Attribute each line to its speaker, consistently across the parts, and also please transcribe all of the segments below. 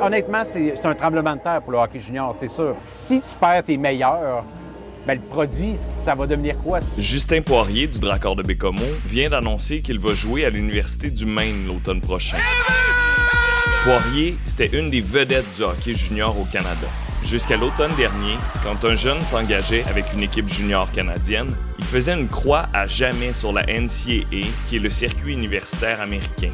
Speaker 1: honnêtement, c'est un tremblement de terre pour le hockey junior, c'est sûr. Si tu perds tes meilleurs, bien, le produit, ça va devenir quoi?
Speaker 2: Justin Poirier, du Dracor de Bécomo, vient d'annoncer qu'il va jouer à l'Université du Maine l'automne prochain. Poirier, c'était une des vedettes du hockey junior au Canada. Jusqu'à l'automne dernier, quand un jeune s'engageait avec une équipe junior canadienne, il faisait une croix à jamais sur la NCAA, qui est le circuit universitaire américain.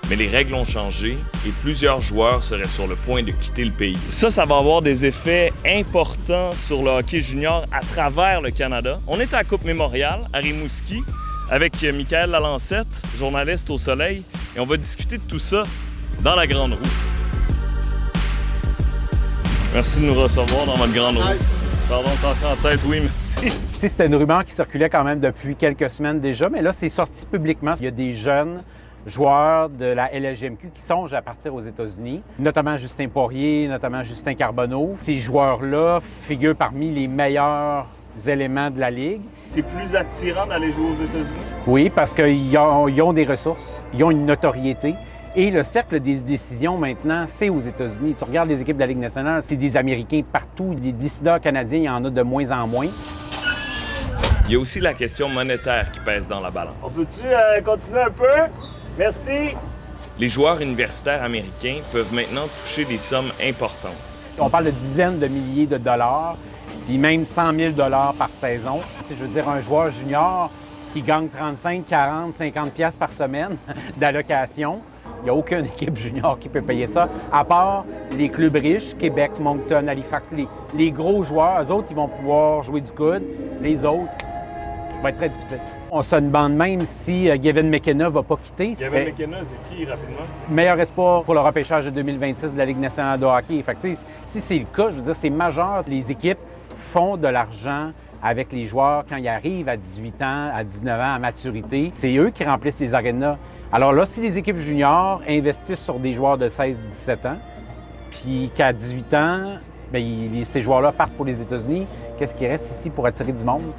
Speaker 2: Mais les règles ont changé et plusieurs joueurs seraient sur le point de quitter le pays. Ça va avoir des effets importants sur le hockey junior à travers le Canada. On est à la Coupe Mémorial, à Rimouski, avec Michael Lalancette, journaliste au Soleil, et on va discuter de tout ça dans la Grande Roue. Merci de nous recevoir dans votre Grande Roue. Pardon, attention à la tête, oui, merci.
Speaker 1: C'était une rumeur qui circulait quand même depuis quelques semaines déjà, mais là, c'est sorti publiquement. Il y a des jeunes joueurs de la LGMQ qui songent à partir aux États-Unis, notamment Justin Poirier, notamment Justin Carbonneau. Ces joueurs-là figurent parmi les meilleurs éléments de la Ligue.
Speaker 2: C'est plus attirant d'aller jouer aux États-Unis?
Speaker 1: Oui, parce qu'ils ont des ressources, ils ont une notoriété. Et le cercle des décisions, maintenant, c'est aux États-Unis. Tu regardes les équipes de la Ligue nationale, c'est des Américains partout. Des décideurs canadiens, il y en a de moins en moins.
Speaker 2: Il y a aussi la question monétaire qui pèse dans la balance.
Speaker 3: On peut-tu continuer un peu? Merci.
Speaker 2: Les joueurs universitaires américains peuvent maintenant toucher des sommes importantes.
Speaker 1: On parle de dizaines de milliers de dollars, puis même 100 000 par saison. Je veux dire, un joueur junior qui gagne 35, 40, 50 piastres par semaine d'allocation, il n'y a aucune équipe junior qui peut payer ça, à part les clubs riches, Québec, Moncton, Halifax. Les gros joueurs, eux autres, ils vont pouvoir jouer du coude. Les autres, ça va être très difficile. On se demande même si Gavin McKenna ne va pas quitter.
Speaker 3: Gavin McKenna, c'est qui, rapidement?
Speaker 1: Meilleur espoir pour le repêchage de 2026 de la Ligue nationale de hockey. Fait que, si c'est le cas, je veux dire, c'est majeur. Les équipes font de l'argent avec les joueurs quand ils arrivent à 18 ans, à 19 ans, à maturité. C'est eux qui remplissent les arénas. Alors là, si les équipes juniors investissent sur des joueurs de 16-17 ans, puis qu'à 18 ans, bien, ces joueurs-là partent pour les États-Unis, qu'est-ce qui reste ici pour attirer du monde?